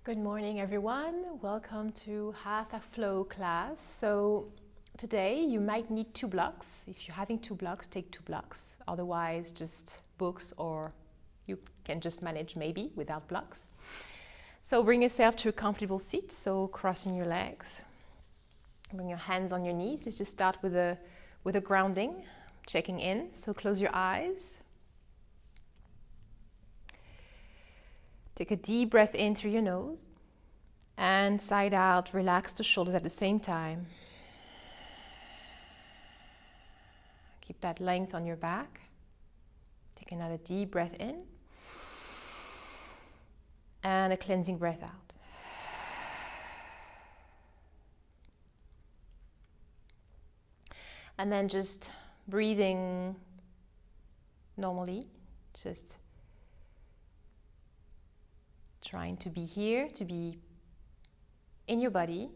Good morning, everyone. Welcome to Hatha flow class. So today you might need 2 blocks. If you're having 2 blocks, take 2 blocks. Otherwise, just books, or you can just manage maybe without blocks. So bring yourself to a comfortable seat. So crossing your legs. Bring your hands on your knees. Let's just start with a grounding, checking in. So close your eyes. Take a deep breath in through your nose and side out. Relax the shoulders at the same time. Keep that length on your back. Take another deep breath in and a cleansing breath out. And then just breathing normally, just trying to be here, to be in your body.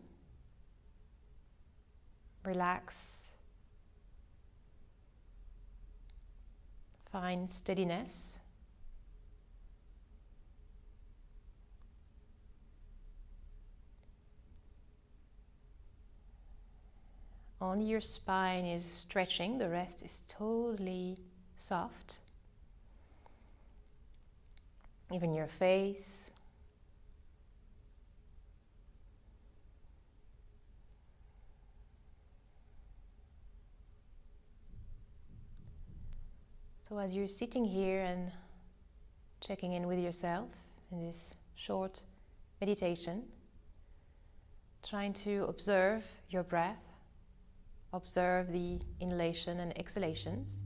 Relax. Find steadiness. Only your spine is stretching, the rest is totally soft. Even your face. So as you're sitting here and checking in with yourself in this short meditation, trying to observe your breath, observe the inhalation and exhalations,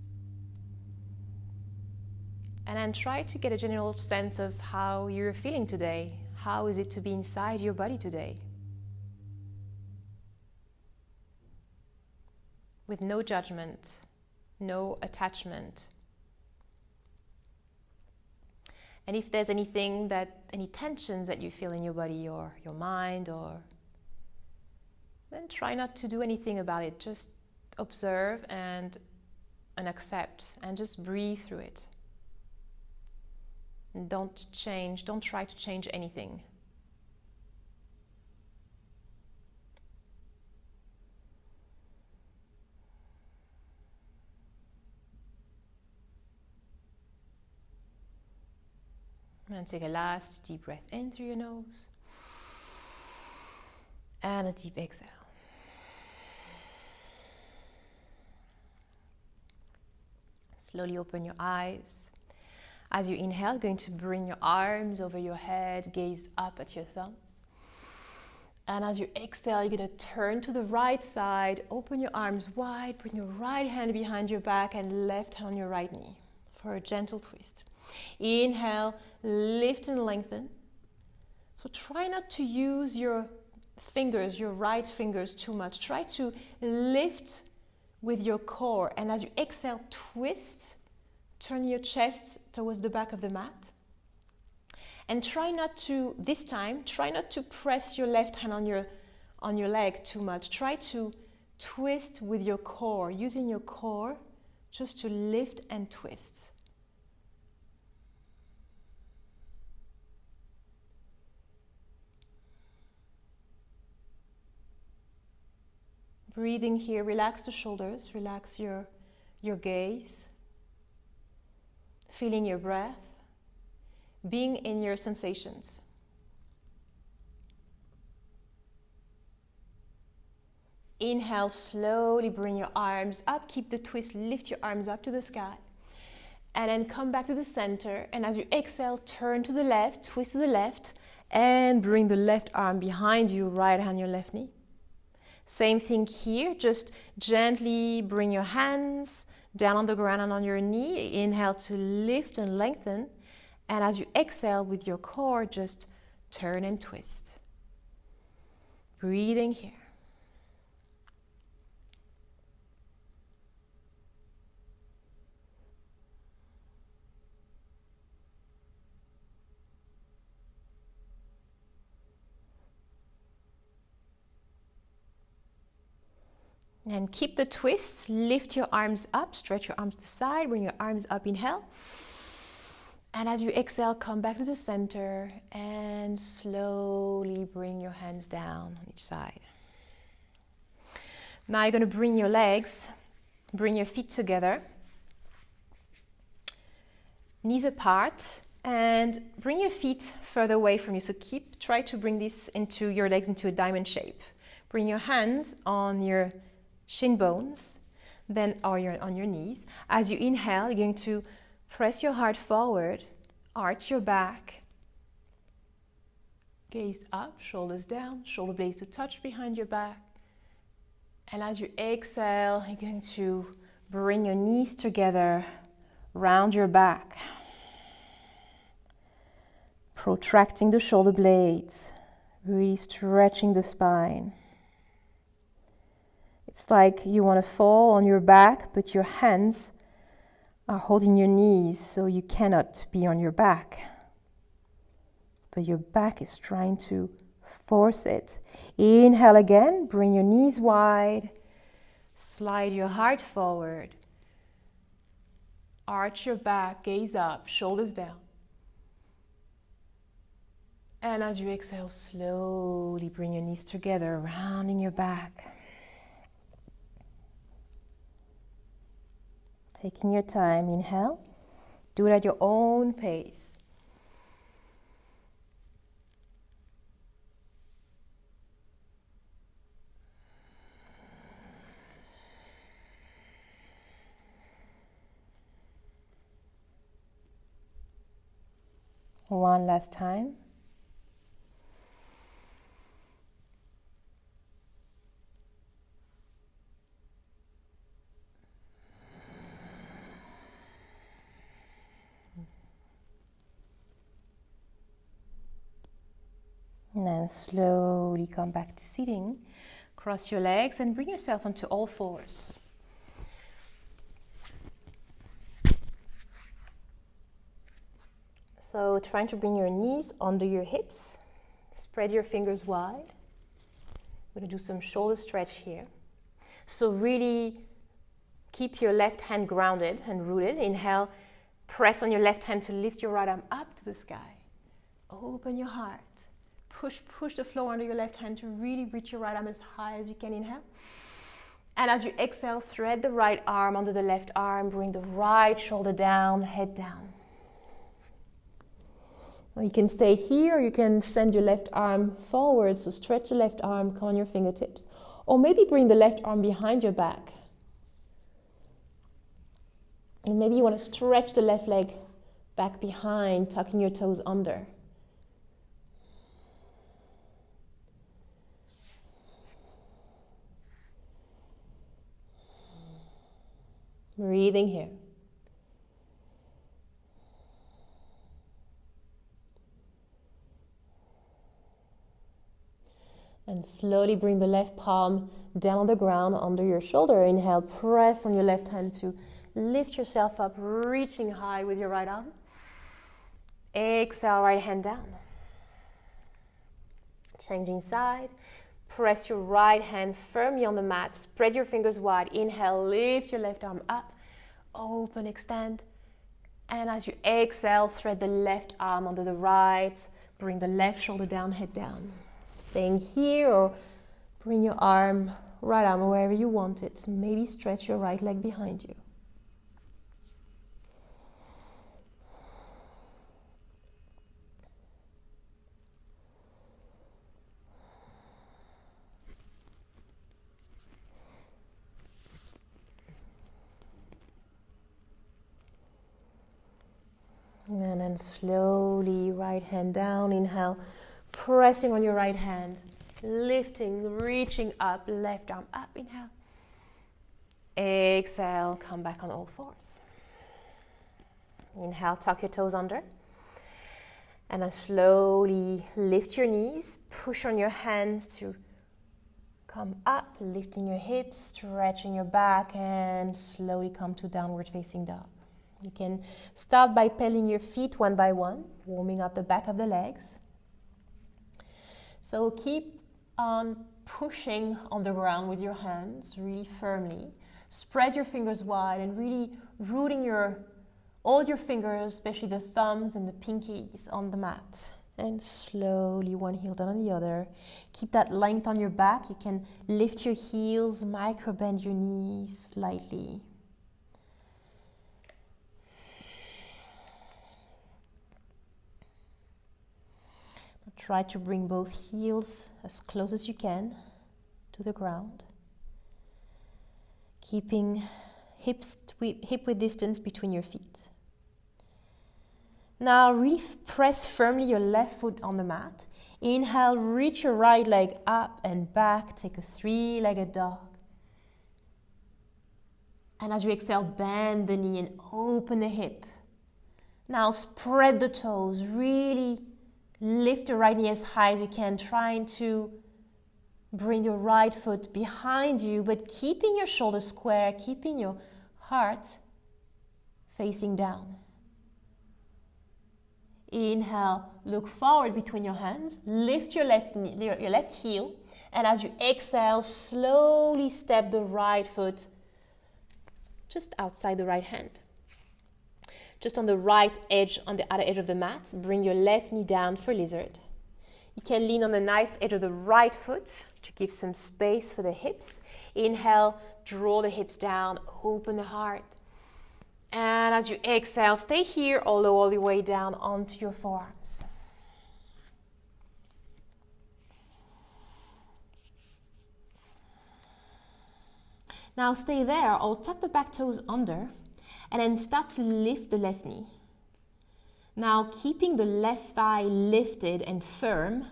and then try to get a general sense of how you're feeling today. How is it to be inside your body today? With no judgment, no attachment. And if there's any tensions that you feel in your body or your mind, then try not to do anything about it. Just observe and accept, and just breathe through it. And don't try to change anything. And take a last deep breath in through your nose. And a deep exhale. Slowly open your eyes. As you inhale, going to bring your arms over your head, gaze up at your thumbs. And as you exhale, you're going to turn to the right side, open your arms wide, bring your right hand behind your back and left hand on your right knee for a gentle twist. Inhale, lift and lengthen. So try not to use your fingers, your right fingers too much. Try to lift with your core. And as you exhale, twist. Turn your chest towards the back of the mat. And try not to press your left hand on your leg too much. Try to twist with your core, using your core just to lift and twist. Breathing here, relax the shoulders, relax your gaze, feeling your breath, being in your sensations. Inhale, slowly bring your arms up, keep the twist, lift your arms up to the sky, and then come back to the center. And as you exhale, turn to the left, twist to the left, and bring the left arm behind you, right hand on your left knee. Same thing here, just gently bring your hands down on the ground and on your knee. Inhale to lift and lengthen. And as you exhale with your core, just turn and twist. Breathing here. And keep the twist, lift your arms up, stretch your arms to the side, bring your arms up, inhale. And as you exhale, come back to the center and slowly bring your hands down on each side. Now you're going to bring your legs, bring your feet together, knees apart, and bring your feet further away from you. So try to bring your legs into a diamond shape. Bring your hands on your shin bones, then on your knees. As you inhale, you're going to press your heart forward, arch your back, gaze up, shoulders down, shoulder blades to touch behind your back. And as you exhale, you're going to bring your knees together, round your back, protracting the shoulder blades, really stretching the spine. It's like you want to fall on your back, but your hands are holding your knees, so you cannot be on your back. But your back is trying to force it. Inhale again, bring your knees wide, slide your heart forward, arch your back, gaze up, shoulders down. And as you exhale, slowly bring your knees together, rounding your back. Taking your time, inhale. Do it at your own pace. One last time. And then slowly come back to sitting. Cross your legs and bring yourself onto all fours. So trying to bring your knees under your hips. Spread your fingers wide. We're going to do some shoulder stretch here. So really keep your left hand grounded and rooted. Inhale, press on your left hand to lift your right arm up to the sky. Open your heart. Push the floor under your left hand to really reach your right arm as high as you can. Inhale. And as you exhale, thread the right arm under the left arm. Bring the right shoulder down, head down. Well, you can stay here, or you can send your left arm forward. So stretch the left arm, come on your fingertips. Or maybe bring the left arm behind your back. And maybe you want to stretch the left leg back behind, tucking your toes under. Breathing here. And slowly bring the left palm down on the ground under your shoulder. Inhale, press on your left hand to lift yourself up, reaching high with your right arm. Exhale, right hand down. Changing side. Press your right hand firmly on the mat. Spread your fingers wide. Inhale, lift your left arm up. Open, extend. And as you exhale, thread the left arm under the right. Bring the left shoulder down, head down. Staying here, or bring your right arm wherever you want it. Maybe stretch your right leg behind you. And then slowly, right hand down. Inhale, pressing on your right hand, lifting, reaching up, left arm up. Inhale. Exhale, come back on all fours. Inhale, tuck your toes under. And then slowly lift your knees, push on your hands to come up, lifting your hips, stretching your back, and slowly come to downward facing dog. You can start by pedaling your feet one by one, warming up the back of the legs. So keep on pushing on the ground with your hands really firmly. Spread your fingers wide and really rooting your all your fingers, especially the thumbs and the pinkies, on the mat. And slowly one heel down on the other. Keep that length on your back. You can lift your heels, micro bend your knees slightly. Try to bring both heels as close as you can to the ground. Keeping hip width distance between your feet. Now really press firmly your left foot on the mat. Inhale, reach your right leg up and back. Take a three-legged dog. And as you exhale, bend the knee and open the hip. Now spread the toes. Really lift the right knee as high as you can, trying to bring your right foot behind you, but keeping your shoulders square, keeping your heart facing down. Inhale, look forward between your hands, lift your left knee, your left heel, and as you exhale, slowly step the right foot just outside the right hand. Just on the right edge, on the other edge of the mat, bring your left knee down for lizard. You can lean on the knife edge of the right foot to give some space for the hips. Inhale, draw the hips down, open the heart. And as you exhale, stay here all the way down onto your forearms. Now stay there, or tuck the back toes under. And then start to lift the left knee. Now keeping the left thigh lifted and firm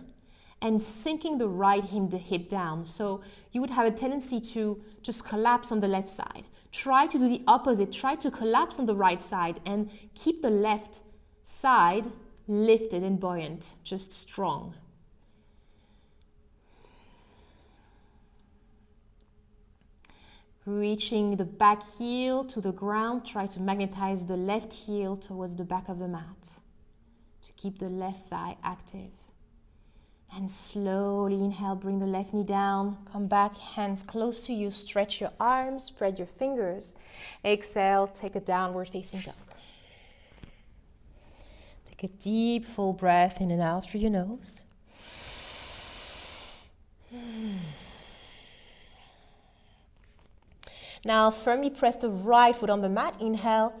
and sinking the right hip down. So you would have a tendency to just collapse on the left side. Try to do the opposite. Try to collapse on the right side and keep the left side lifted and buoyant, just strong. Reaching the back heel to the ground, try to magnetize the left heel towards the back of the mat to keep the left thigh active. And slowly inhale, bring the left knee down, come back, hands close to you, stretch your arms, spread your fingers. Exhale, take a downward facing dog. Take a deep full breath in and out through your nose. Now firmly press the right foot on the mat. Inhale,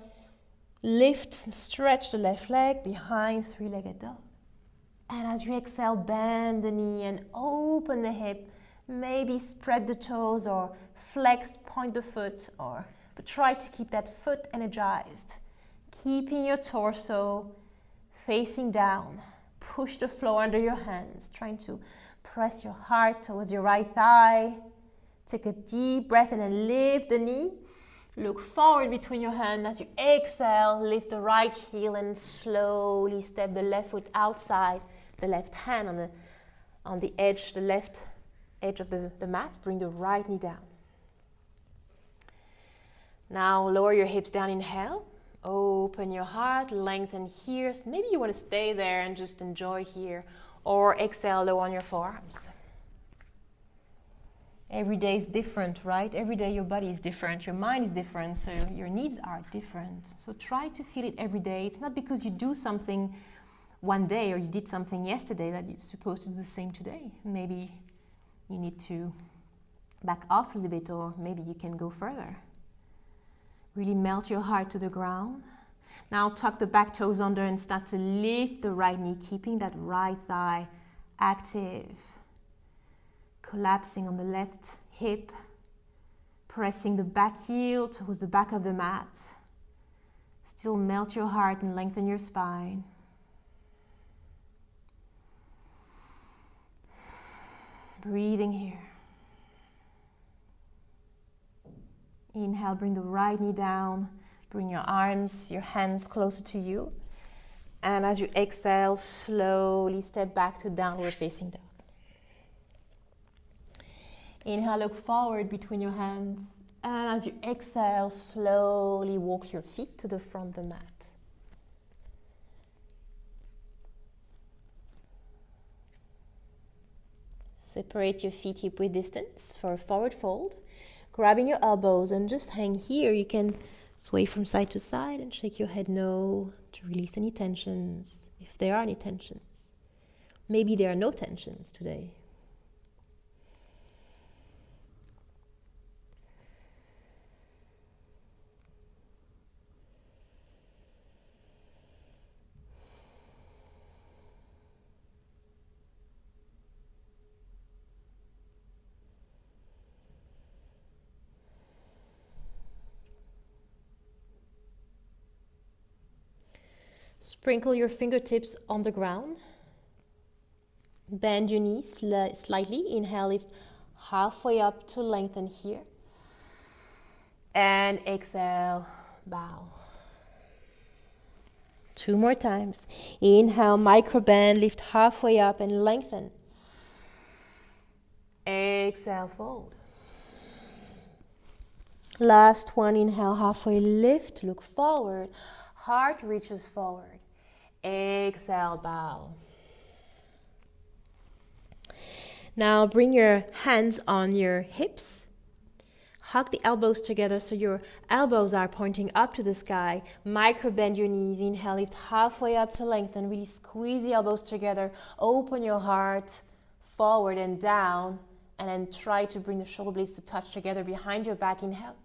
lift, stretch the left leg behind three-legged dog. And as you exhale, bend the knee and open the hip. Maybe spread the toes or flex, point the foot, but try to keep that foot energized. Keeping your torso facing down. Push the floor under your hands, trying to press your heart towards your right thigh. Take a deep breath and then lift the knee. Look forward between your hands. As you exhale, lift the right heel and slowly step the left foot outside the left hand on the edge, the left edge of the mat. Bring the right knee down. Now lower your hips down, inhale. Open your heart, lengthen here. So maybe you want to stay there and just enjoy here. Or exhale, low on your forearms. Every day is different, right? Every day your body is different, your mind is different, so your needs are different. So try to feel it every day. It's not because you do something one day or you did something yesterday that you're supposed to do the same today. Maybe you need to back off a little bit, or maybe you can go further. Really melt your heart to the ground. Now tuck the back toes under and start to lift the right knee, keeping that right thigh active. Collapsing on the left hip, pressing the back heel towards the back of the mat. Still melt your heart and lengthen your spine. Breathing here. Inhale, bring the right knee down. Bring your arms, your hands closer to you. And as you exhale, slowly step back to downward facing dog. Inhale, look forward between your hands. And as you exhale, slowly walk your feet to the front of the mat. Separate your feet hip-width distance for a forward fold. Grabbing your elbows and just hang here. You can Sway from side to side and shake your head no to release any tensions, if there are any tensions. Maybe there are no tensions today. Sprinkle your fingertips on the ground. Bend your knees slightly. Inhale, lift halfway up to lengthen here. And exhale, bow. 2 more times. Inhale, micro bend, lift halfway up and lengthen. Exhale, fold. Last one, inhale, halfway lift, look forward. Heart reaches forward. Exhale, bow. Now bring your hands on your hips. Hug the elbows together so your elbows are pointing up to the sky. Micro bend your knees. Inhale, lift halfway up to lengthen. Really squeeze the elbows together. Open your heart forward and down. And then try to bring the shoulder blades to touch together behind your back. Inhale.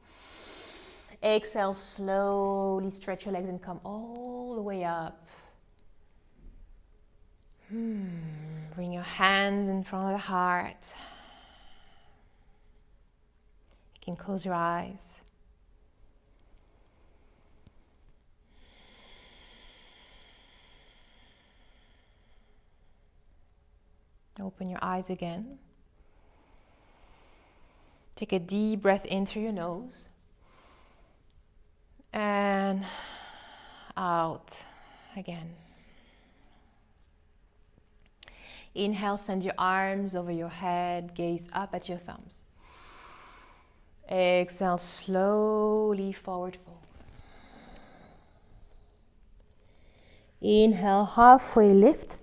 Exhale, slowly stretch your legs and come all the way up. Bring your hands in front of the heart. You can close your eyes. Open your eyes again. Take a deep breath in through your nose. And out again. Inhale, send your arms over your head, gaze up at your thumbs. Exhale, slowly forward fold. Inhale, halfway lift.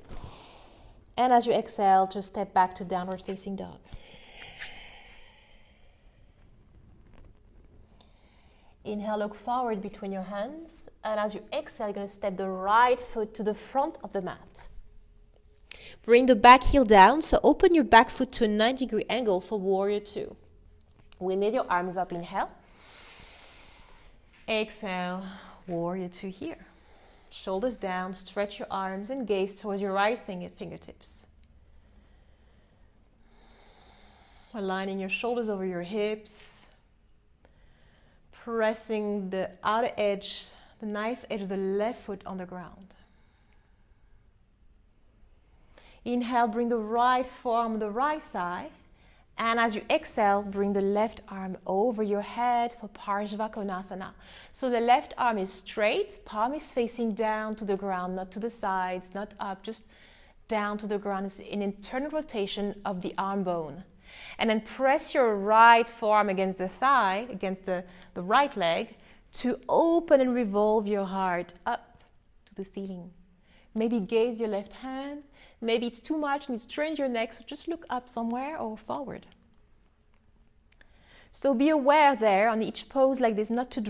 And as you exhale, just step back to downward facing dog. Inhale, look forward between your hands. And as you exhale, you're going to step the right foot to the front of the mat. Bring the back heel down. So open your back foot to a 90-degree angle for warrior 2. Windmill your arms up. Inhale. Exhale, warrior 2 here. Shoulders down, stretch your arms and gaze towards your right fingertips. Aligning your shoulders over your hips. Pressing the outer edge, the knife edge of the left foot on the ground. Inhale, bring the right forearm, the right thigh. And as you exhale, bring the left arm over your head for Parshvottanasana. So the left arm is straight, palm is facing down to the ground, not to the sides, not up, just down to the ground. It's an internal rotation of the arm bone. And then press your right forearm against the thigh, against the right leg, to open and revolve your heart up to the ceiling. Maybe gaze your left hand. Maybe it's too much and you strain your neck, so just look up somewhere or forward. So be aware there on each pose like this, not to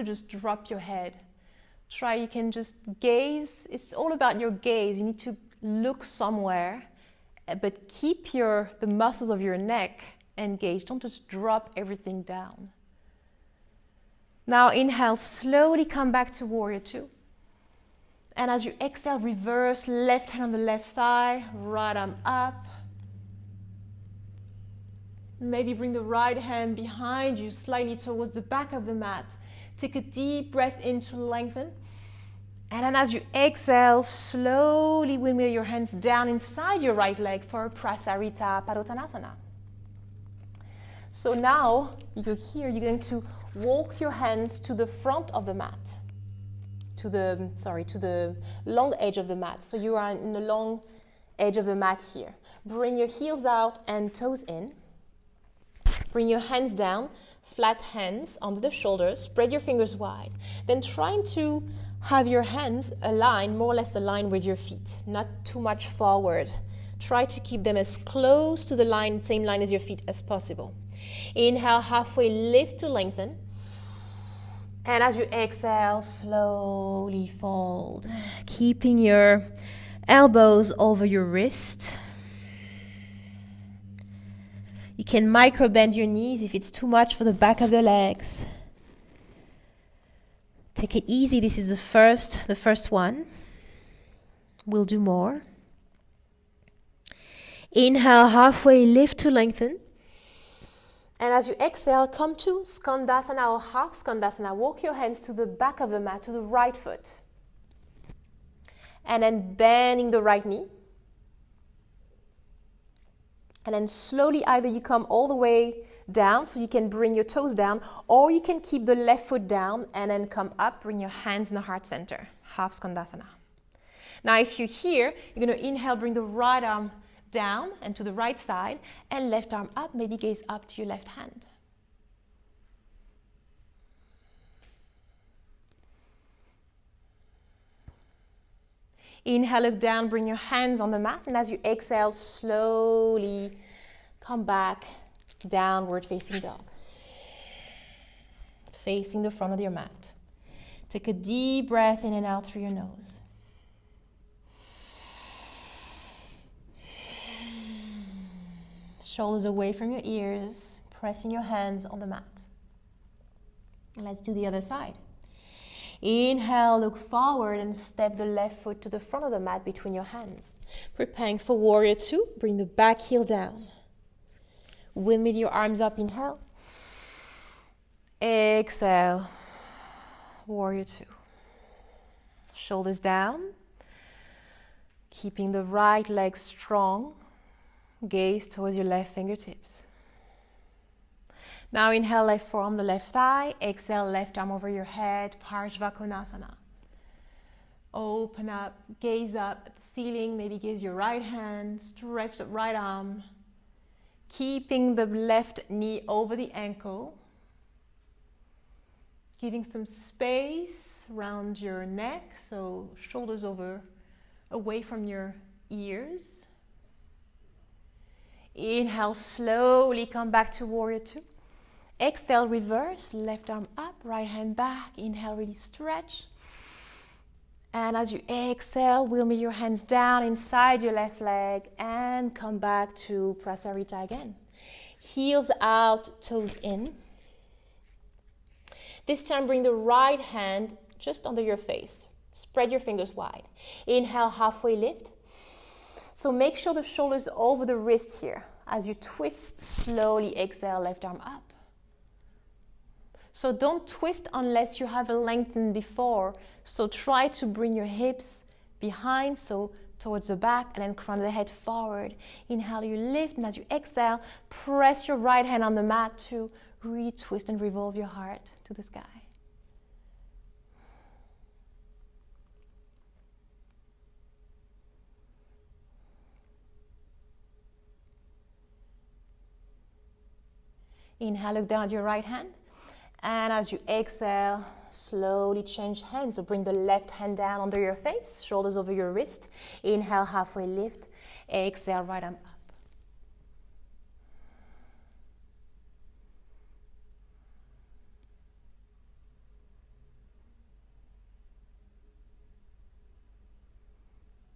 just drop your head. Try, you can just gaze. It's all about your gaze. You need to look somewhere, but keep the muscles of your neck engaged. Don't just drop everything down. Now inhale, slowly come back to warrior 2. And as you exhale, reverse, left hand on the left thigh, right arm up. Maybe bring the right hand behind you, slightly towards the back of the mat. Take a deep breath in to lengthen. And then as you exhale, slowly windmill your hands down inside your right leg for Prasarita Parutanasana. So now, you're going to walk your hands to the front of the mat. To the long edge of the mat. So you are in the long edge of the mat here. Bring your heels out and toes in. Bring your hands down, flat hands under the shoulders. Spread your fingers wide. Then trying to have your hands aligned, more or less aligned with your feet. Not too much forward. Try to keep them as close to the same line as your feet as possible. Inhale, halfway lift to lengthen. And as you exhale, slowly fold, keeping your elbows over your wrist. You can micro bend your knees if it's too much for the back of the legs. Take it easy. This is the first one. We'll do more. Inhale, halfway lift to lengthen. And as you exhale, come to Skandasana or half Skandasana. Walk your hands to the back of the mat, to the right foot. And then bending the right knee. And then slowly either you come all the way down so you can bring your toes down, or you can keep the left foot down and then come up, bring your hands in the heart center. Half Skandasana. Now if you're here, you're going to inhale, bring the right arm down and to the right side, and left arm up, maybe gaze up to your left hand. Inhale, look down, bring your hands on the mat, and as you exhale, slowly come back, downward facing dog. Facing the front of your mat. Take a deep breath in and out through your nose. Shoulders away from your ears, pressing your hands on the mat. And let's do the other side. Inhale, look forward and step the left foot to the front of the mat between your hands. Preparing for warrior two, bring the back heel down. Windmill your arms up, inhale. Exhale, warrior two. Shoulders down, keeping the right leg strong. Gaze towards your left fingertips. Now inhale, left forearm, the left thigh. Exhale, left arm over your head, Parshvottanasana. Open up, gaze up at the ceiling, maybe gaze your right hand, stretch the right arm. Keeping the left knee over the ankle. Giving some space around your neck, so shoulders away from your ears. Inhale, slowly come back to warrior two. Exhale, reverse, left arm up, right hand back. Inhale, really stretch. And as you exhale, wheel your hands down inside your left leg and come back to Prasarita again. Heels out, toes in. This time, bring the right hand just under your face. Spread your fingers wide. Inhale, halfway lift. So make sure the shoulders over the wrist here. As you twist, slowly exhale, left arm up. So don't twist unless you have lengthened before. So try to bring your hips behind, so towards the back, and then crown the head forward. Inhale, you lift, and as you exhale, press your right hand on the mat to really twist and revolve your heart to the sky. Inhale, look down at your right hand. And as you exhale, slowly change hands. So bring the left hand down under your face, shoulders over your wrist. Inhale, halfway lift. Exhale, right arm up.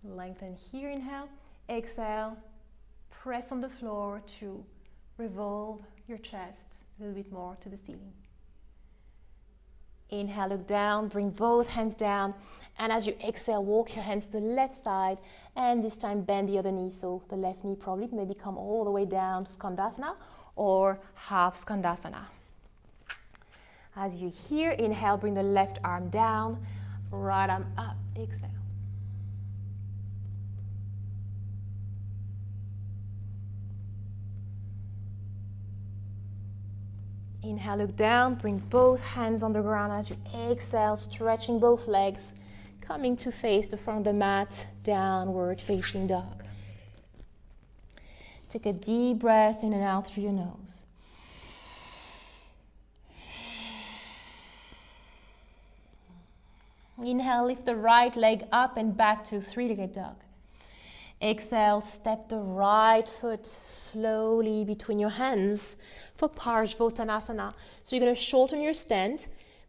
Lengthen here, inhale. Exhale, press on the floor to revolve your chest a little bit more to the ceiling. Inhale, look down, bring both hands down, and as you exhale, walk your hands to the left side, and this time bend the other knee, so the left knee probably maybe come all the way down to Skandasana or half Skandasana. As you here, inhale, bring the left arm down, right arm up, exhale. Inhale, look down, bring both hands on the ground as you exhale, stretching both legs, coming to face the front of the mat, downward facing dog. Take a deep breath in and out through your nose. Inhale, lift the right leg up and back to three-legged dog. Exhale, step the right foot slowly between your hands for Parshvottanasana. So you're going to shorten your stand,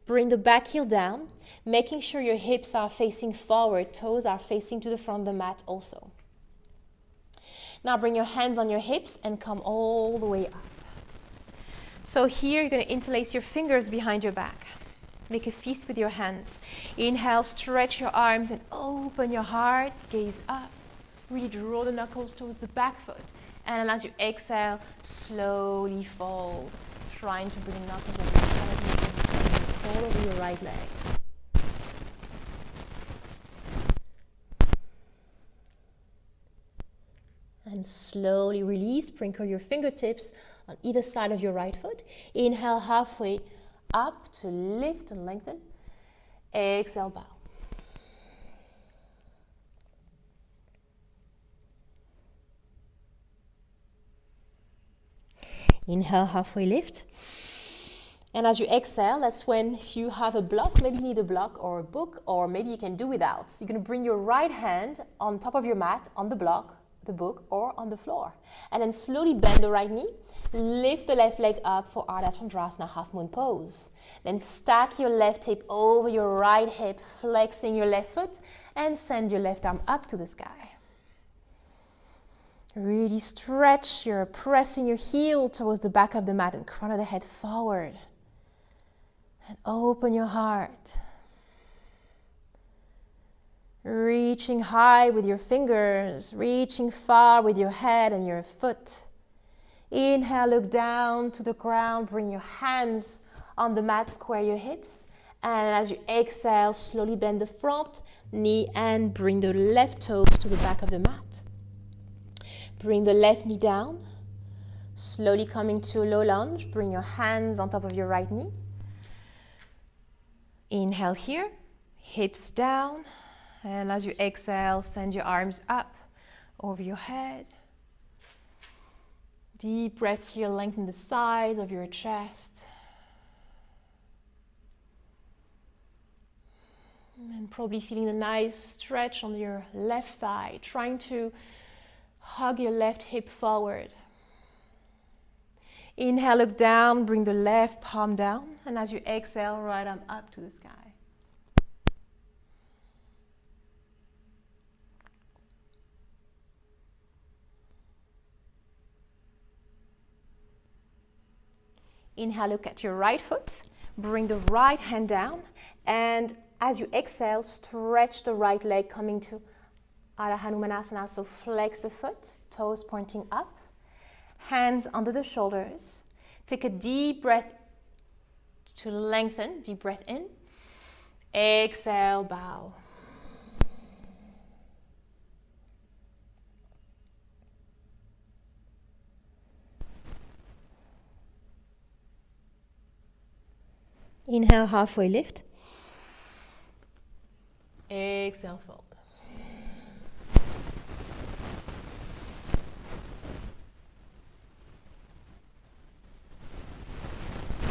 Bring the back heel down, making sure your hips are facing forward, toes are facing to the front of the mat also. Now bring your hands on your hips and come all the way up. So here you're going to interlace your fingers behind your back. Make a fist with your hands. Inhale, stretch your arms and open your heart. Gaze up. Really draw the knuckles towards the back foot. And as you exhale, slowly fold. Trying to bring the knuckles of your fold over your right leg. And slowly release. Sprinkle your fingertips on either side of your right foot. Inhale halfway up to lift and lengthen. Exhale, bow. Inhale, halfway lift. And as you exhale, that's when if you have a block, maybe you need a block or a book, or maybe you can do without. So you're going to bring your right hand on top of your mat, on the block, the book, or on the floor. And then slowly bend the right knee. Lift the left leg up for Ardha Chandrasana, half moon pose. Then stack your left hip over your right hip, flexing your left foot, and send your left arm up to the sky. Really stretch, you're pressing your heel towards the back of the mat and crown of the head forward. And open your heart. Reaching high with your fingers, reaching far with your head and your foot. Inhale, look down to the ground, bring your hands on the mat, square your hips. And as you exhale, slowly bend the front knee and bring the left toes to the back of the mat. Bring the left knee down, slowly coming to a low lunge. Bring your hands on top of your right knee. Inhale here, hips down. And as you exhale, send your arms up over your head. Deep breath here, lengthen the sides of your chest. And probably feeling a nice stretch on your left thigh, trying to hug your left hip forward. Inhale, look down, bring the left palm down. And as you exhale, right arm up to the sky. Inhale, look at your right foot. Bring the right hand down. And as you exhale, stretch the right leg coming to Ardha Hanumanasana. So flex the foot, toes pointing up. Hands under the shoulders. Take a deep breath to lengthen. Deep breath in. Exhale, bow. Inhale, halfway lift. Exhale, fold.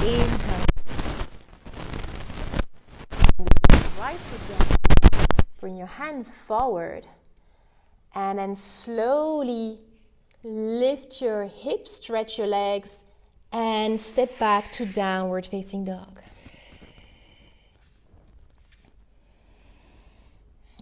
Inhale. Right foot down. Bring your hands forward. And then slowly lift your hips, stretch your legs, and step back to downward facing dog.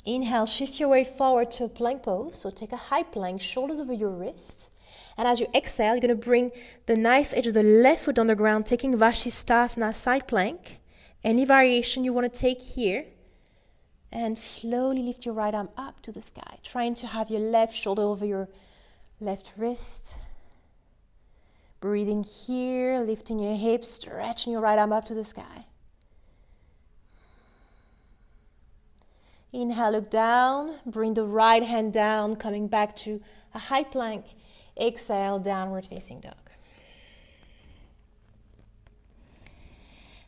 Inhale, shift your weight forward to a plank pose. So take a high plank, shoulders over your wrists. And as you exhale, you're going to bring the knife edge of the left foot on the ground, taking Vashisthasana, side plank. Any variation you want to take here. And slowly lift your right arm up to the sky, trying to have your left shoulder over your left wrist. Breathing here, lifting your hips, stretching your right arm up to the sky. Inhale, look down, bring the right hand down, coming back to a high plank. Exhale, downward facing dog.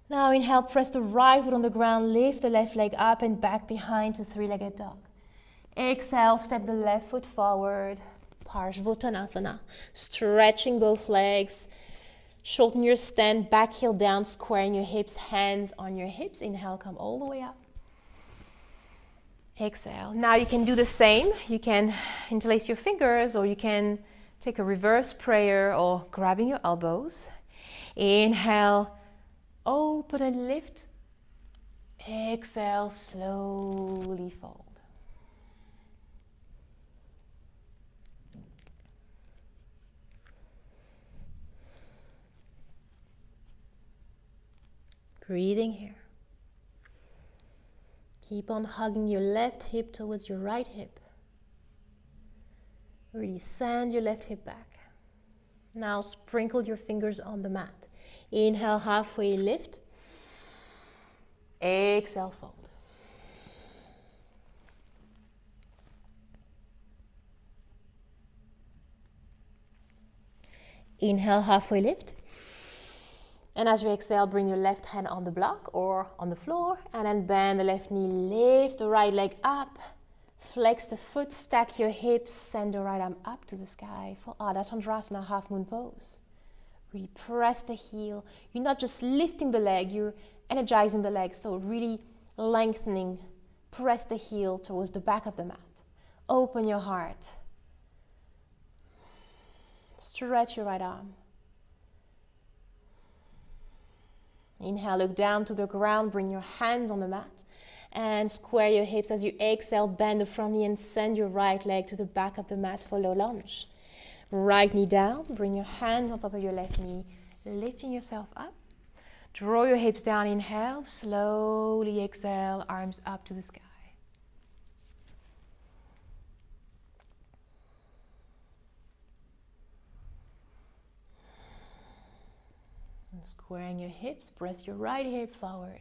Now inhale, press the right foot on the ground, lift the left leg up and back behind to three-legged dog. Exhale, step the left foot forward, Parshvottanasana. Stretching both legs, shorten your stand, back heel down, squaring your hips, hands on your hips. Inhale, come all the way up. Exhale. Now you can do the same. You can interlace your fingers, or you can take a reverse prayer or grabbing your elbows. Inhale, open and lift Exhale, slowly fold. Breathing here. Keep on hugging your left hip towards your right hip. Really send your left hip back. Now sprinkle your fingers on the mat. Inhale, halfway lift. Exhale, fold. Inhale, halfway lift. And as you exhale, bring your left hand on the block or on the floor. And then bend the left knee, lift the right leg up. Flex the foot, stack your hips, send the right arm up to the sky for Ardha Chandrasana, half moon pose. Really press the heel. You're not just lifting the leg, you're energizing the leg. So really lengthening. Press the heel towards the back of the mat. Open your heart. Stretch your right arm. Inhale, look down to the ground, bring your hands on the mat. And square your hips as you exhale, bend the front knee and send your right leg to the back of the mat for low lunge. Right knee down, bring your hands on top of your left knee, lifting yourself up. Draw your hips down, inhale, slowly exhale, arms up to the sky. And squaring your hips, press your right hip forward.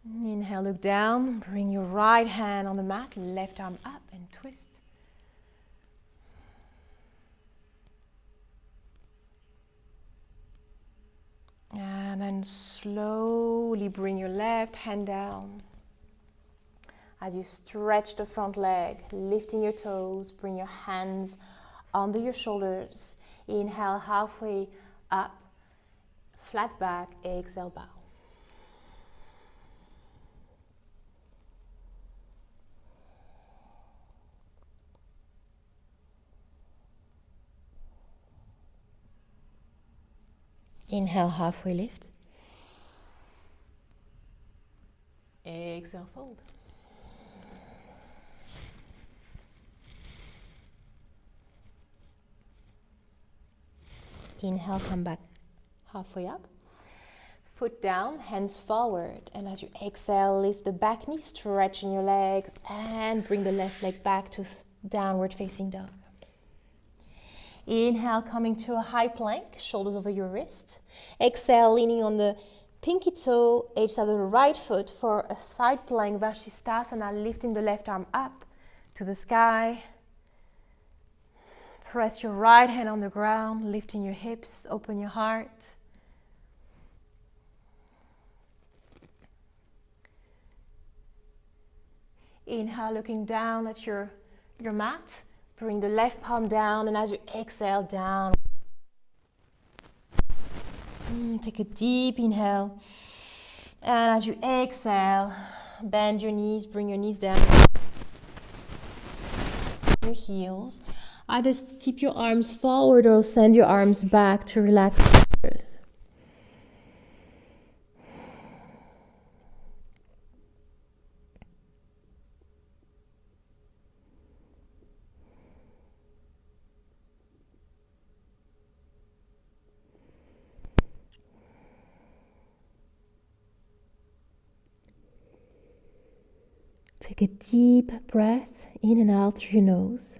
Inhale, look down, bring your right hand on the mat, left arm up and twist. And then slowly bring your left hand down. As you stretch the front leg, lifting your toes, bring your hands under your shoulders. Inhale, halfway up, flat back, exhale, bow. Inhale, halfway lift. Exhale, fold. Inhale, come back halfway up. Foot down, hands forward. And as you exhale, lift the back knee, stretching your legs, and bring the left leg back to downward facing dog. Inhale, coming to a high plank, shoulders over your wrist. Exhale, leaning on the pinky toe, edge side of the right foot for a side plank, Pourcelot, lifting the left arm up to the sky. Press your right hand on the ground, lifting your hips, open your heart. Inhale, looking down at your mat. Bring the left palm down, and as you exhale, down. Take a deep inhale. And as you exhale, bend your knees, bring your knees down. Your heels. Either keep your arms forward or send your arms back to relax your shoulders. Take a deep breath in and out through your nose.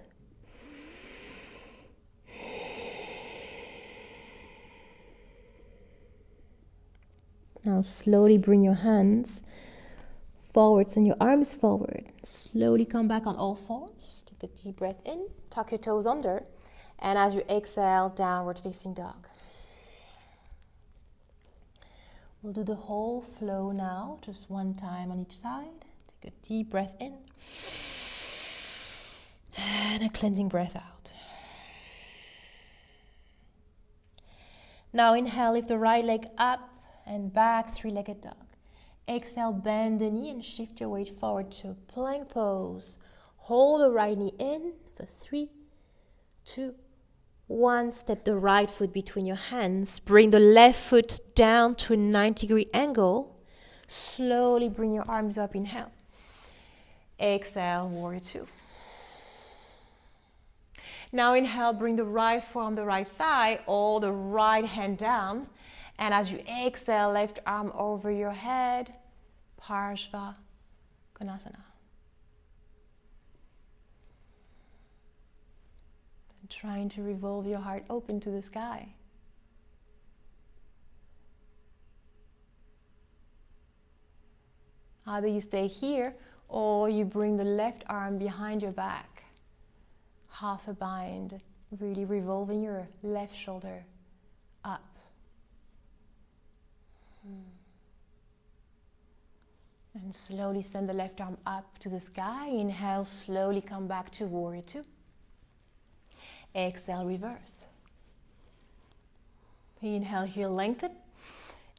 Now slowly bring your hands forwards and your arms forward. Slowly come back on all fours. Take a deep breath in, tuck your toes under, and as you exhale, downward facing dog. We'll do the whole flow now, just one time on each side. Take a deep breath in and a cleansing breath out. Now inhale, lift the right leg up and back, three-legged dog. Exhale, bend the knee and shift your weight forward to plank pose. Hold the right knee in for 3, 2, One, step the right foot between your hands. Bring the left foot down to a 90-degree angle. Slowly bring your arms up, inhale. Exhale, warrior two. Now inhale, bring the right foot on the right thigh, or the right hand down. And as you exhale, left arm over your head, Parshvottanasana. And trying to revolve your heart open to the sky. Either you stay here, or you bring the left arm behind your back. Half a bind, really revolving your left shoulder up. And slowly send the left arm up to the sky. Inhale, slowly come back to warrior two. Exhale, reverse. Inhale, heel lengthen.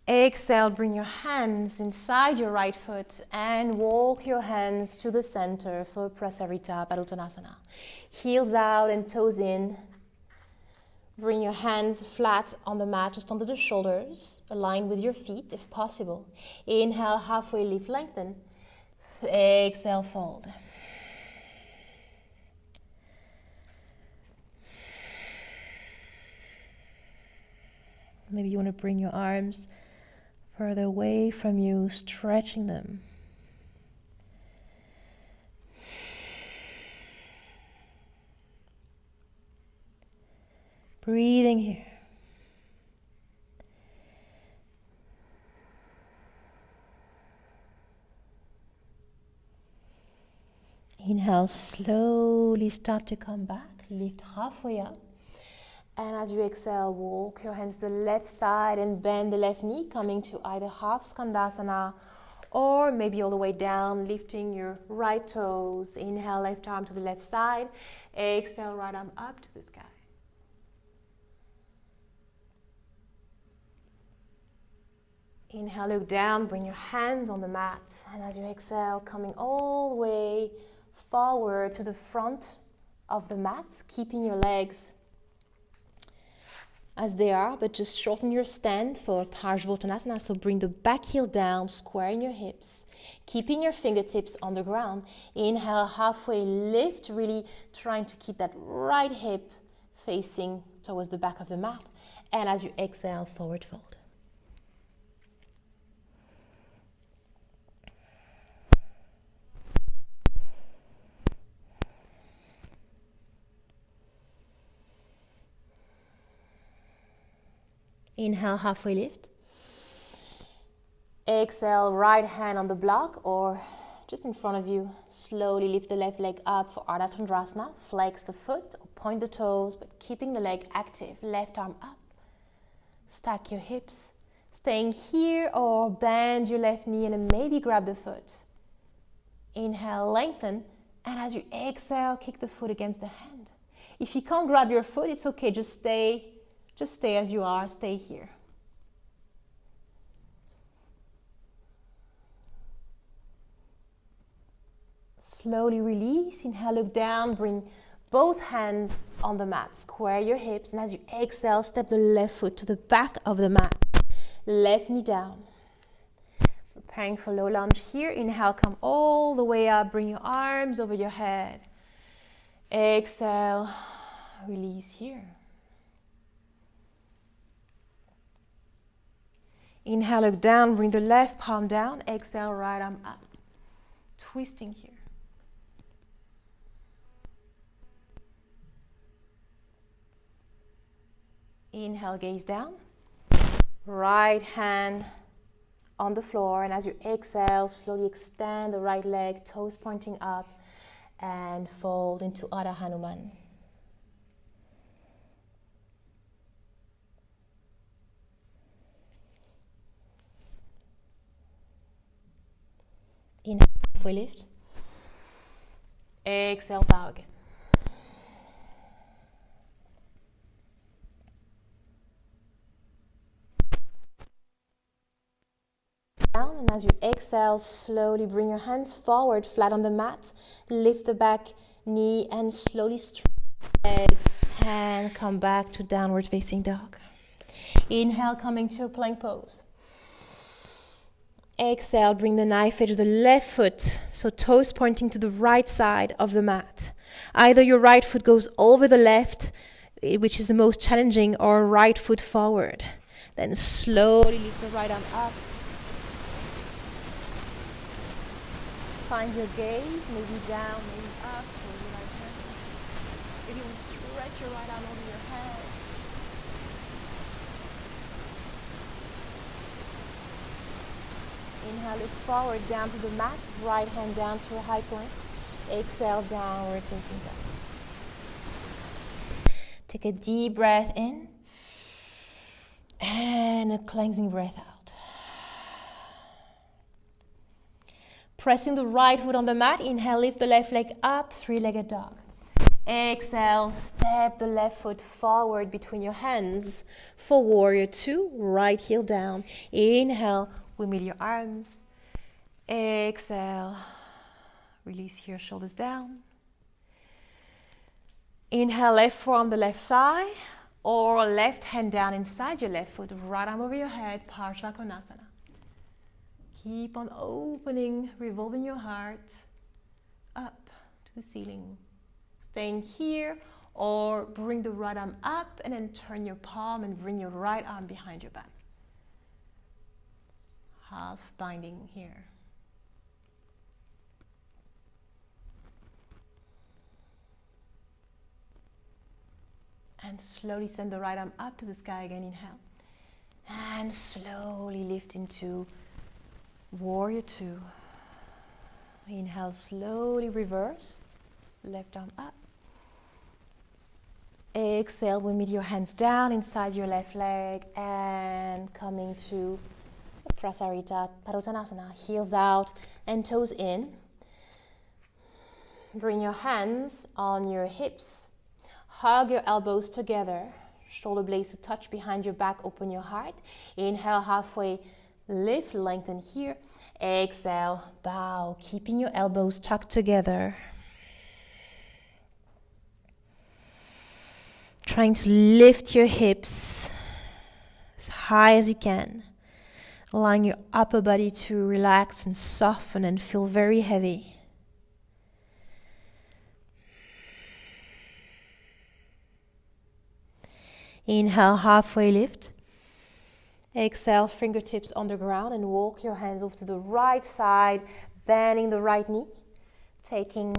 Exhale, bring your hands inside your right foot and walk your hands to the center for Prasarita Parutanasana. Heels out and toes in. Bring your hands flat on the mat, just under the shoulders, aligned with your feet if possible. Inhale, halfway lift, lengthen. Exhale, fold. Maybe you want to bring your arms further away from you, stretching them. Breathing here. Inhale, slowly start to come back. Lift halfway up. And as you exhale, walk your hands to the left side and bend the left knee, coming to either half Skandasana or maybe all the way down, lifting your right toes. Inhale, left arm to the left side. Exhale, right arm up to the sky. Inhale, look down, bring your hands on the mat. And as you exhale, coming all the way forward to the front of the mat, keeping your legs as they are, but just shorten your stand for Parshvottanasana. So bring the back heel down, squaring your hips, keeping your fingertips on the ground. Inhale, halfway lift, really trying to keep that right hip facing towards the back of the mat. And as you exhale, forward fold. Inhale, halfway lift. Exhale, right hand on the block or just in front of you. Slowly lift the left leg up for ardha chandrasana. Flex the foot or point the toes, but keeping the leg active. Left arm up. Stack your hips. Staying here or bend your left knee and then maybe grab the foot. Inhale, lengthen. And as you exhale, kick the foot against the hand. If you can't grab your foot, it's okay. Just stay as you are, stay here. Slowly release, inhale, look down, bring both hands on the mat, square your hips, and as you exhale, step the left foot to the back of the mat, left knee down. Preparing for low lunge here, inhale, come all the way up, bring your arms over your head. Exhale, release here. Inhale, look down, bring the left palm down. Exhale, right arm up. Twisting here. Inhale, gaze down. Right hand on the floor. And as you exhale, slowly extend the right leg, toes pointing up. And fold into Ardha Hanuman. Inhale, halfway lift. Exhale, bow again. Down, and as you exhale, slowly bring your hands forward, flat on the mat. Lift the back knee and slowly stretch legs, And come back to downward facing dog. Inhale, coming to a plank pose. Exhale, bring the knife edge of the left foot, so toes pointing to the right side of the mat. Either your right foot goes over the left, which is the most challenging, or right foot forward. Then slowly lift the right arm up. Find your gaze, maybe down, maybe up, towards your right hand. If you want to stretch your right arm over your head. Inhale, lift forward, down to the mat, right hand down to a high plank. Exhale, downward facing dog. Take a deep breath in and a cleansing breath out. Pressing the right foot on the mat, inhale, lift the left leg up, three-legged dog. Exhale, step the left foot forward between your hands for warrior two, right heel down. Inhale, windmill your arms. Exhale, release your shoulders down. Inhale, left forearm the left thigh, or left hand down inside your left foot, right arm over your head, Parshvottanasana. Keep on opening, revolving your heart up to the ceiling. Staying here, or bring the right arm up and then turn your palm and bring your right arm behind your back. Half binding here. And slowly send the right arm up to the sky again, inhale. And slowly lift into warrior two. Inhale, slowly reverse. Left arm up. Exhale, we meet your hands down inside your left leg and coming to Prasarita Parutanasana. Heels out and toes in. Bring your hands on your hips. Hug your elbows together. Shoulder blades to touch behind your back. Open your heart. Inhale, halfway lift, lengthen here. Exhale, bow, keeping your elbows tucked together. Trying to lift your hips as high as you can. Allowing your upper body to relax and soften and feel very heavy. Inhale, halfway lift. Exhale, fingertips on the ground and walk your hands over to the right side, bending the right knee. Taking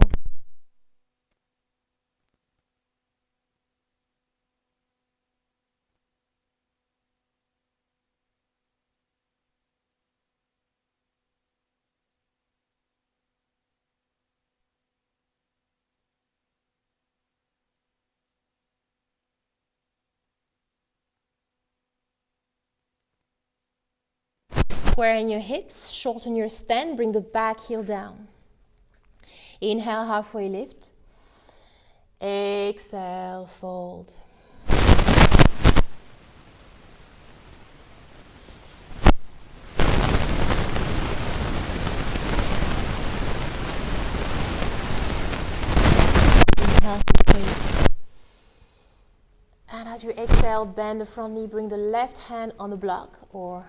squaring your hips, shorten your stand, bring the back heel down. Inhale, halfway lift. Exhale, fold. Inhale, halfway lift. And as you exhale, bend the front knee, bring the left hand on the block or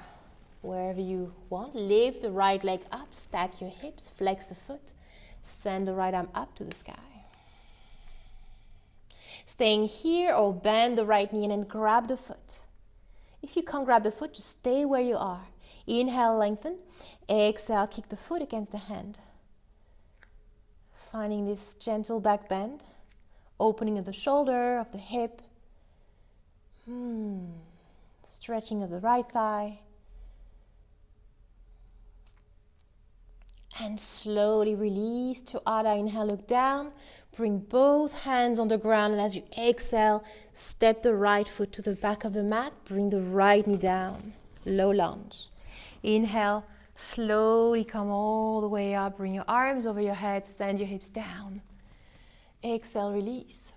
wherever you want. Lift the right leg up, stack your hips, flex the foot, send the right arm up to the sky. Staying here or bend the right knee and then grab the foot. If you can't grab the foot, just stay where you are. Inhale, lengthen. Exhale, kick the foot against the hand. Finding this gentle back bend. Opening of the shoulder, of the hip. Stretching of the right thigh. And slowly release to Ardha. Inhale, look down. Bring both hands on the ground. And as you exhale, step the right foot to the back of the mat. Bring the right knee down. Low lunge. Inhale, slowly come all the way up. Bring your arms over your head. Send your hips down. Exhale, release.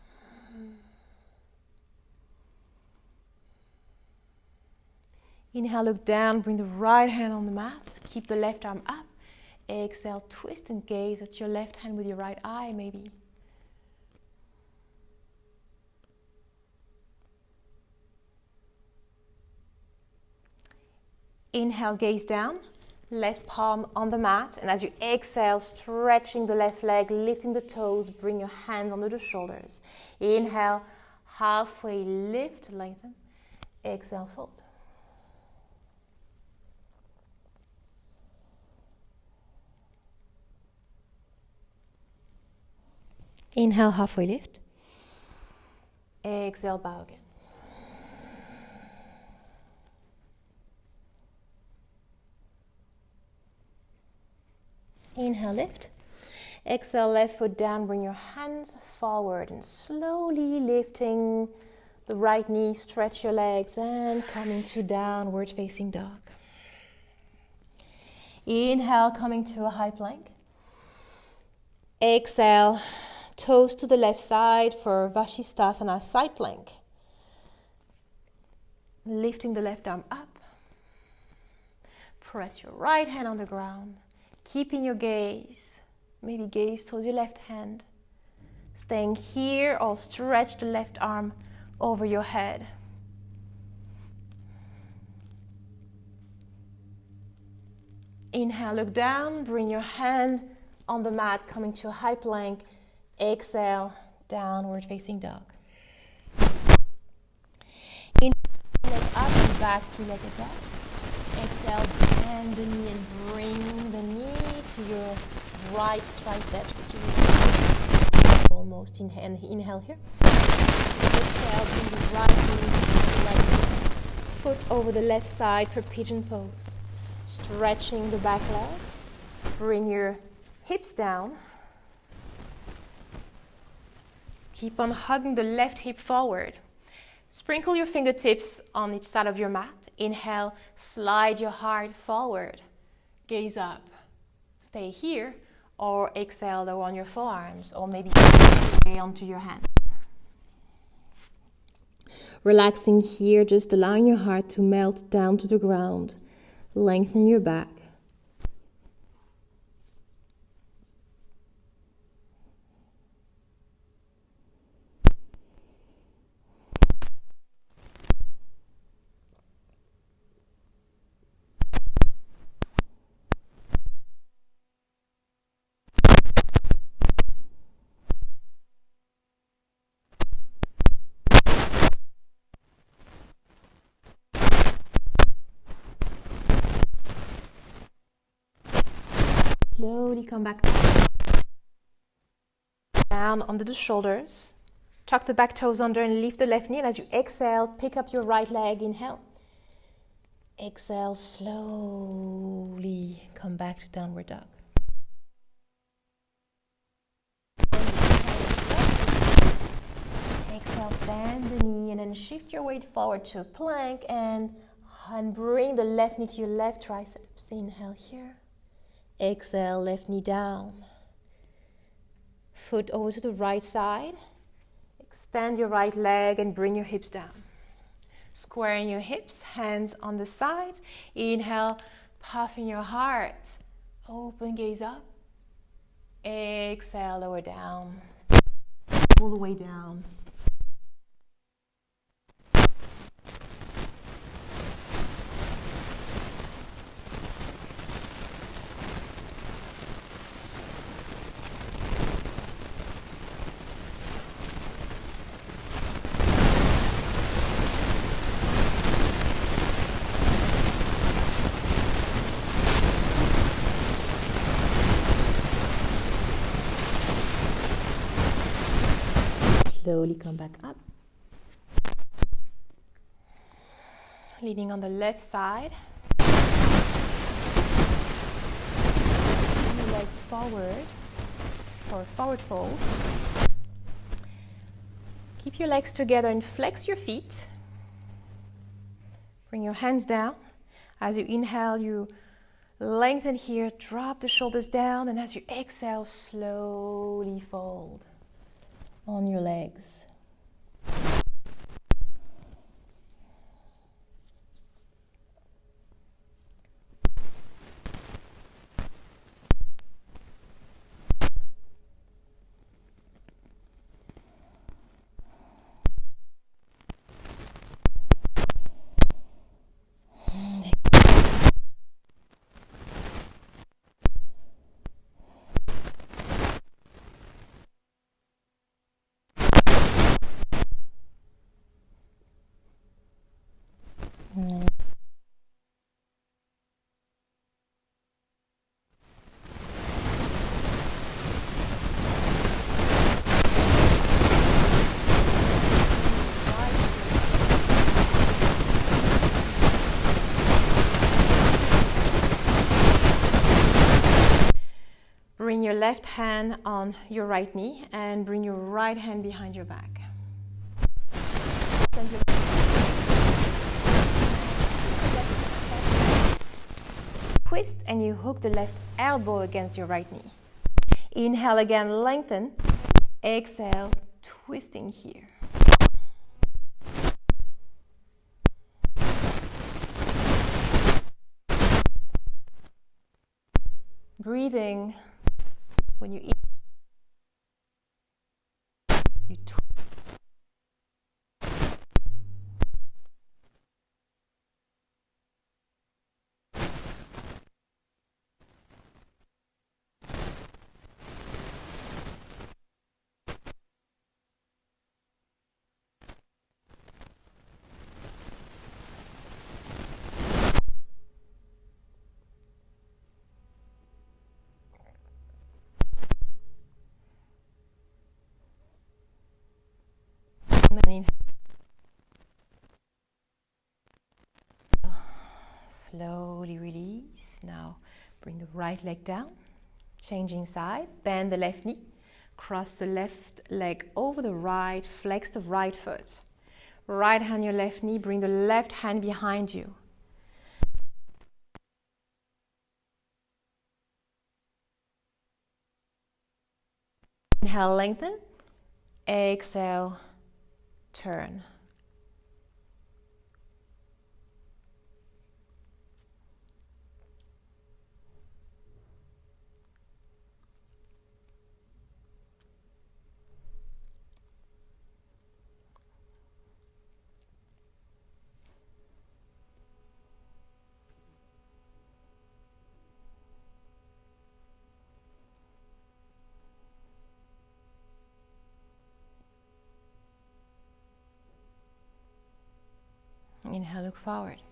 Inhale, look down. Bring the right hand on the mat. Keep the left arm up. Exhale, twist and gaze at your left hand with your right eye, maybe. Inhale, gaze down, left palm on the mat. And as you exhale, stretching the left leg, lifting the toes, bring your hands under the shoulders. Inhale, halfway lift, lengthen. Exhale, fold. Inhale, halfway lift. Exhale, bow again. Inhale, lift. Exhale, left foot down, bring your hands forward and slowly lifting the right knee, stretch your legs and coming to downward facing dog. Inhale, coming to a high plank. Exhale, toes to the left side for Vashisthasana, side plank. Lifting the left arm up. Press your right hand on the ground. Keeping your gaze, maybe gaze towards your left hand. Staying here or stretch the left arm over your head. Inhale, look down, bring your hand on the mat, coming to a high plank. Exhale, downward facing dog. Inhale, leg up and back, three-legged dog. Exhale, bend the knee and bring the knee to your right triceps. Almost inhale here. Exhale, bring the right knee to the right wrist. Foot over the left side for Pigeon Pose. Stretching the back leg. Bring your hips down. Keep on hugging the left hip forward. Sprinkle your fingertips on each side of your mat. Inhale, slide your heart forward. Gaze up. Stay here, or exhale, lower on your forearms, or maybe onto your hands. Relaxing here, just allowing your heart to melt down to the ground. Lengthen your back. Slowly come back down under the shoulders. Tuck the back toes under and lift the left knee. And as you exhale, pick up your right leg. Inhale. Exhale, slowly come back to downward dog. Exhale, bend the knee and then shift your weight forward to a plank and bring the left knee to your left triceps. Inhale here. Exhale, left knee down. Foot over to the right side. Extend your right leg and bring your hips down. Squaring your hips, hands on the sides. Inhale, puffing your heart. Open, gaze up. Exhale, lower down. All the way down. Slowly come back up. Leaning on the left side. Bring your legs forward for a forward fold. Keep your legs together and flex your feet. Bring your hands down. As you inhale, you lengthen here, drop the shoulders down, and as you exhale, slowly fold on your legs. left hand on your right knee and bring your right hand behind your back. Twist and you hook the left elbow against your right knee. Inhale again, lengthen. Exhale, twisting here. Breathing when you eat. You twist. Slowly release. Now bring the right leg down, changing side, bend the left knee, cross the left leg over the right, flex the right foot. Right hand your left knee, bring the left hand behind you. Inhale, lengthen. Exhale, turn. Inhale, look forward.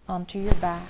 Onto your back.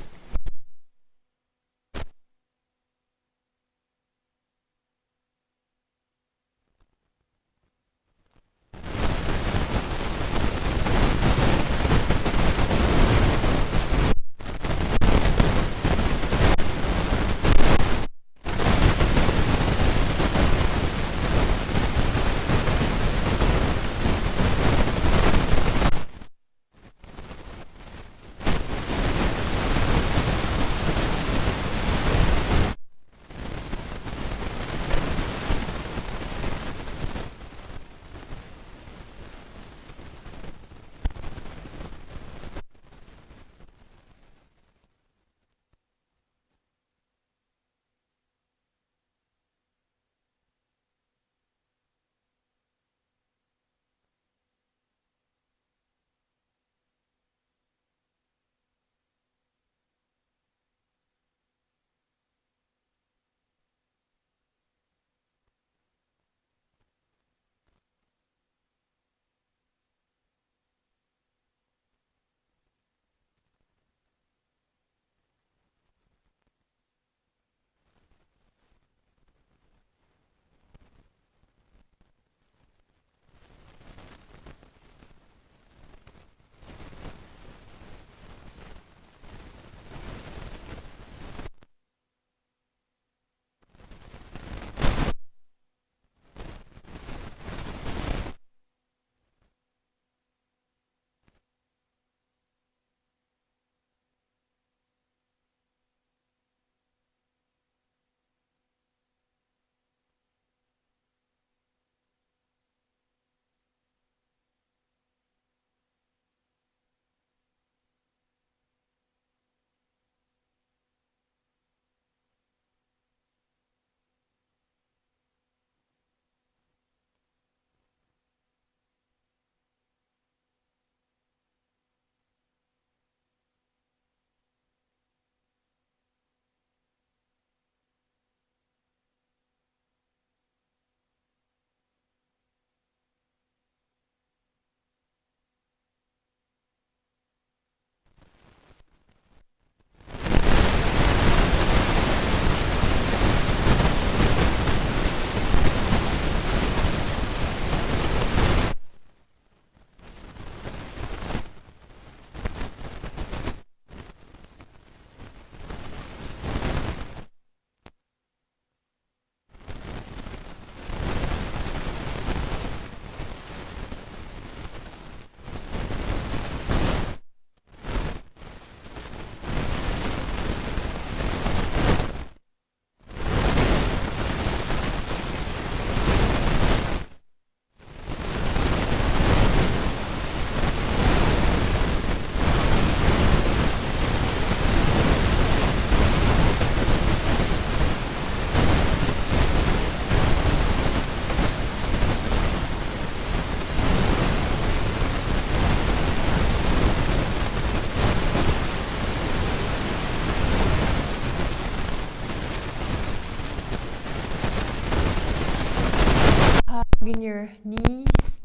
in your knees.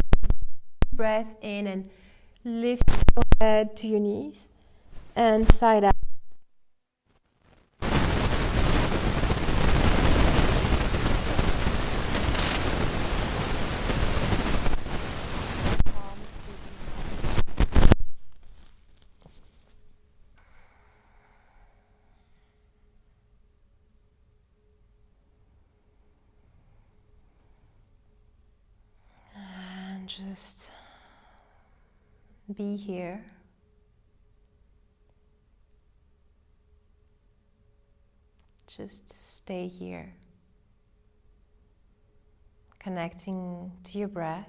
Breath in and lift your head to your knees and side out. And just be here. Just stay here, connecting to your breath.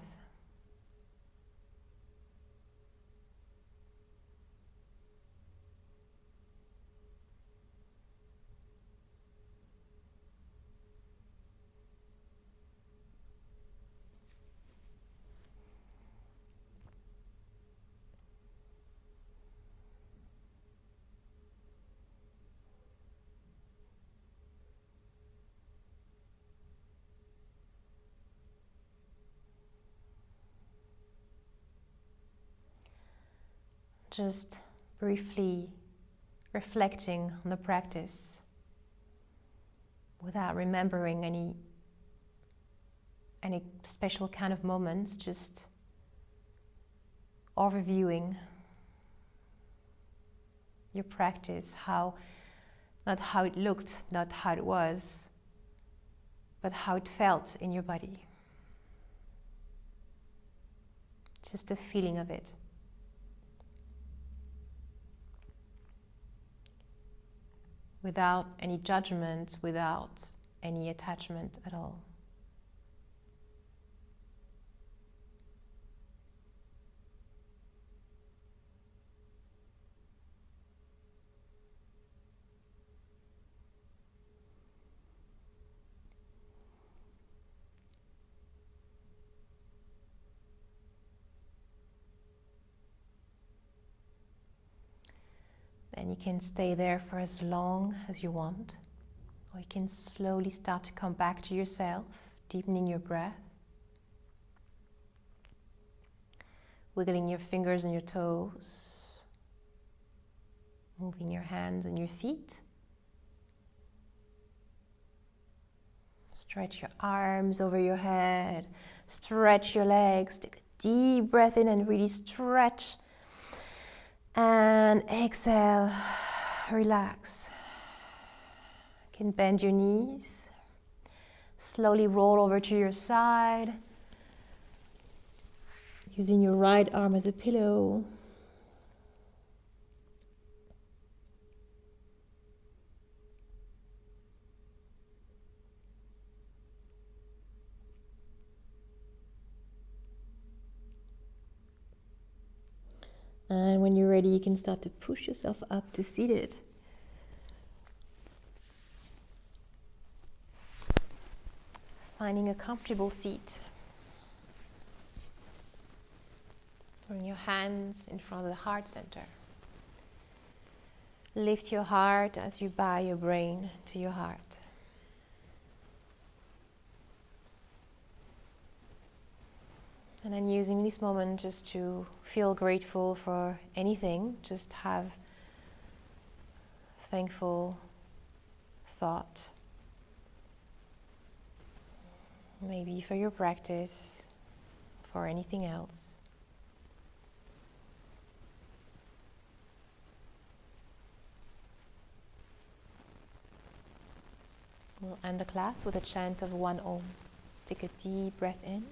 Just briefly reflecting on the practice without remembering any special kind of moments, just overviewing your practice, not how it looked, not how it was, but how it felt in your body. Just the feeling of it. Without any judgment, without any attachment at all. And you can stay there for as long as you want, or you can slowly start to come back to yourself, deepening your breath, wiggling your fingers and your toes, moving your hands and your feet. Stretch your arms over your head, stretch your legs, take a deep breath in and really stretch. And exhale, relax. You can bend your knees, slowly roll over to your side, using your right arm as a pillow. And when you're ready, you can start to push yourself up to seated. Finding a comfortable seat. Bring your hands in front of the heart center. Lift your heart as you bow your brain to your heart. And then using this moment just to feel grateful for anything, just have thankful thought. Maybe for your practice, for anything else. We'll end the class with a chant of 1 Om. Take a deep breath in.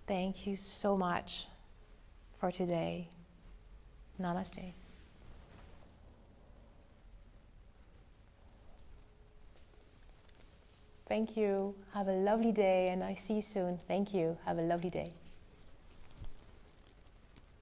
Thank you so much for today. Namaste. Thank you. Have a lovely day, and I see you soon. Thank you. Have a lovely day.